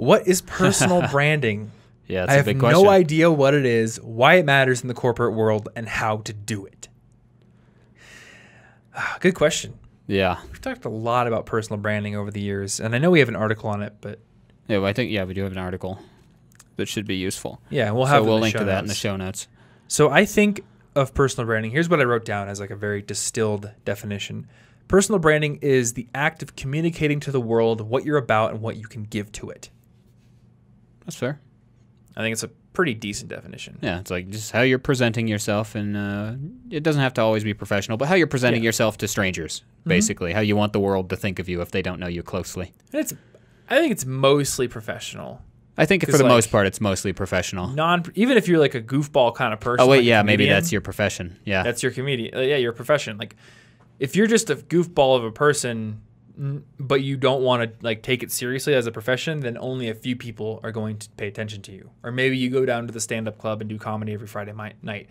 What is personal branding? Yeah, I that's a have big question. no idea what it is, why it matters in the corporate world, and how to do it. Good question. Yeah. We've talked a lot about personal branding over the years, and I know we have an article on it, but Yeah, well, I think, we do have an article that should be useful. yeah, we'll have we'll in the link show to that in the notes. show notes. So I think of personal branding. Here's what I wrote down as like a very distilled definition. Personal branding is the act of communicating to the world what you're about and what you can give to it. That's fair. I think it's a pretty decent definition. Yeah, it's like just how you're presenting yourself, and it doesn't have to always be professional, but how you're presenting yourself to strangers, basically. How you want the world to think of you if they don't know you closely. And I think it's mostly professional. I think for the most part, it's mostly professional. Even if you're like a goofball kind of person. Oh, wait, like yeah, maybe that's your profession. Yeah. That's your comedian. Yeah, your profession. Like, if you're just a goofball of a person, but you don't want to like take it seriously as a profession, then only a few people are going to pay attention to you. Or maybe you go down to the stand-up club and do comedy every Friday night.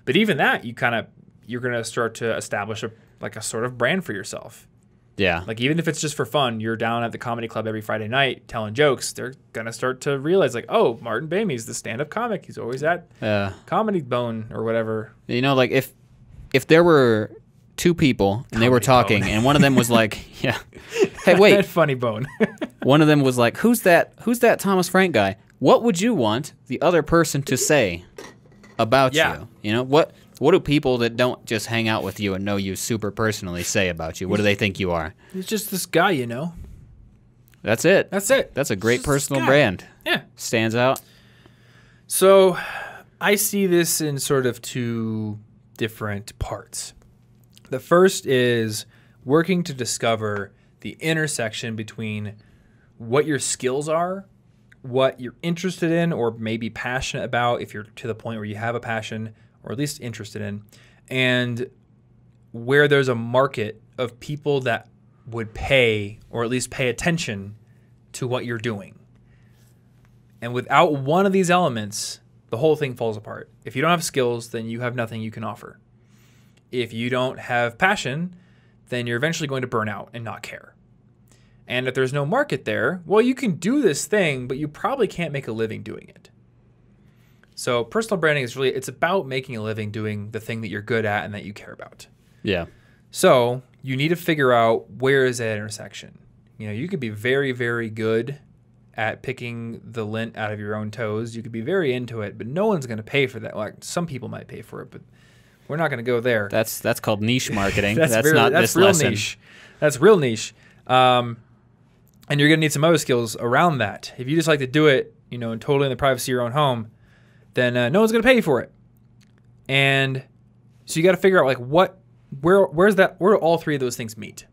But even that, you're going to start to establish a sort of brand for yourself. Yeah. Like, even if it's just for fun, you're down at the comedy club every Friday night telling jokes, they're going to start to realize, like, oh, Martin Bamey's the stand-up comic. He's always at Comedy Bone or whatever. You know, like, if there were two people and they were talking and one of them was like, hey, wait. Funny Bone. One of them was like, who's that Thomas Frank guy? What would you want the other person to say about you? You know, what do people that don't just hang out with you and know you super personally say about you? What do they think you are? He's just this guy, you know. That's it. That's it. That's a great personal brand. Yeah. Stands out. So I see this in sort of two different parts. The first is working to discover the intersection between what your skills are, what you're interested in or maybe passionate about, if you're to the point where you have a passion or at least interested in, and where there's a market of people that would pay or at least pay attention to what you're doing. And without one of these elements, the whole thing falls apart. If you don't have skills, then you have nothing you can offer. If you don't have passion, then you're eventually going to burn out and not care. And if there's no market there, well, you can do this thing, but you probably can't make a living doing it. So personal branding is really, it's about making a living doing the thing that you're good at and that you care about. Yeah. So you need to figure out where is that intersection. You know, you could be very, very good at picking the lint out of your own toes. You could be very into it, but no one's going to pay for that. Like, some people might pay for it, but we're not going to go there. That's called niche marketing. That's not real this lesson. niche. That's real niche. And you're going to need some other skills around that. If you just like to do it, you know, totally in the privacy of your own home, then no one's going to pay you for it. And so you got to figure out like where do all three of those things meet?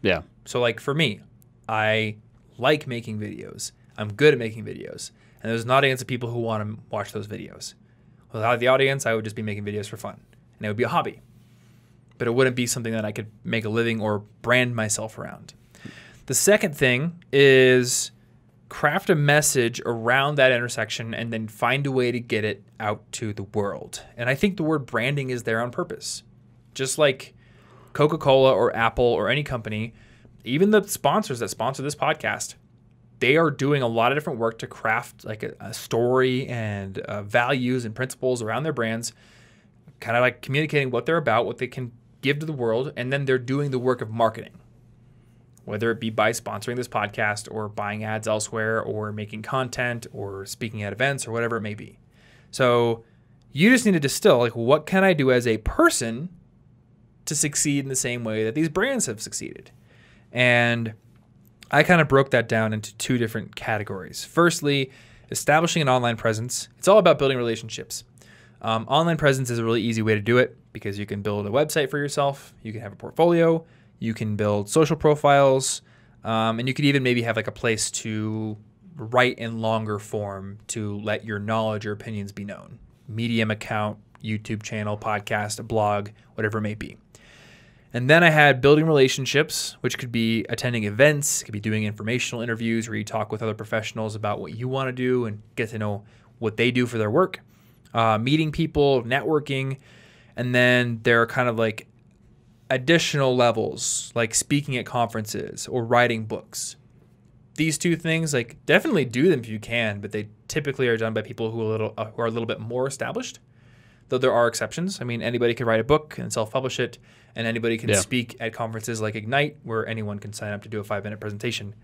Yeah. So like for me, I like making videos. I'm good at making videos. And there's an audience of people who want to watch those videos. Without the audience, I would just be making videos for fun. And it would be a hobby. But it wouldn't be something that I could make a living or brand myself around. The second thing is craft a message around that intersection and then find a way to get it out to the world. And I think the word branding is there on purpose. Just like Coca-Cola or Apple or any company, even the sponsors that sponsor this podcast, they are doing a lot of different work to craft like a story and values and principles around their brands, kind of like communicating what they're about, what they can give to the world, and then they're doing the work of marketing, whether it be by sponsoring this podcast or buying ads elsewhere or making content or speaking at events or whatever it may be. So you just need to distill, like, what can I do as a person to succeed in the same way that these brands have succeeded? And I kind of broke that down into two different categories. Firstly, establishing an online presence. It's all about building relationships. Online presence is a really easy way to do it because you can build a website for yourself. You can have a portfolio. You can build social profiles. And you could even maybe have like a place to write in longer form to let your knowledge or opinions be known. Medium account, YouTube channel, podcast, a blog, whatever it may be. And then I had building relationships, which could be attending events, could be doing informational interviews where you talk with other professionals about what you want to do and get to know what they do for their work, meeting people, networking. And then there are kind of like additional levels, like speaking at conferences or writing books. these two things, like definitely do them if you can, but they typically are done by people who are a little bit more established. Though there are exceptions. I mean, anybody can write a book and self-publish it, and anybody can speak at conferences like Ignite, where anyone can sign up to do a 5-minute presentation.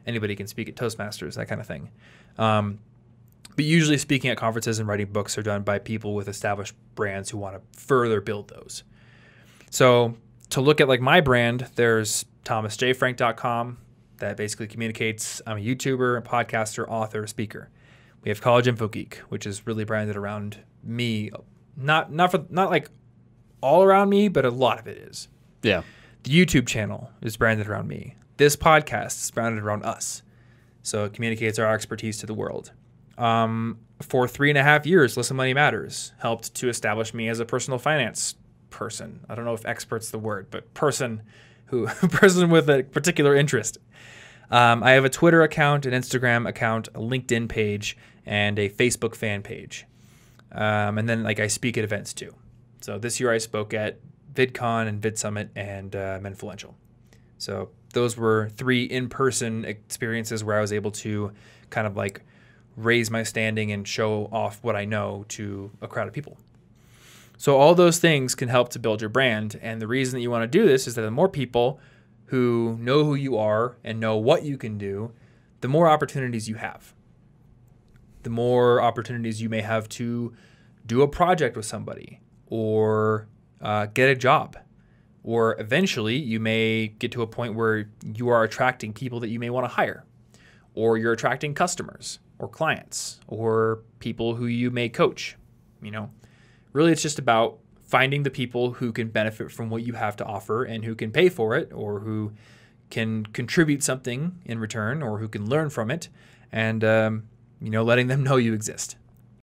Anybody can speak at Toastmasters, that kind of thing. But usually speaking at conferences and writing books are done by people with established brands who want to further build those. So to look at like my brand, there's thomasjfrank.com that basically communicates. I'm a YouTuber, a podcaster, author, speaker. We have College Info Geek, which is really branded around me. Not like all around me, but a lot of it is. Yeah. The YouTube channel is branded around me. This podcast is branded around us. So it communicates our expertise to the world. For 3.5 years, Listen Money Matters helped to establish me as a personal finance person. I don't know if expert's the word, but person with a particular interest. I have a Twitter account, an Instagram account, a LinkedIn page, and a Facebook fan page. And then like I speak at events too. So this year I spoke at VidCon and VidSummit and Menfluential. So those were 3 in-person experiences where I was able to kind of like raise my standing and show off what I know to a crowd of people. So all those things can help to build your brand. And the reason that you want to do this is that the more people who know who you are and know what you can do, the more opportunities you have. The more opportunities you may have to do a project with somebody or get a job. Or eventually you may get to a point where you are attracting people that you may want to hire, or you're attracting customers or clients or people who you may coach. You know, really it's just about finding the people who can benefit from what you have to offer and who can pay for it, or who can contribute something in return, or who can learn from it, and letting them know you exist.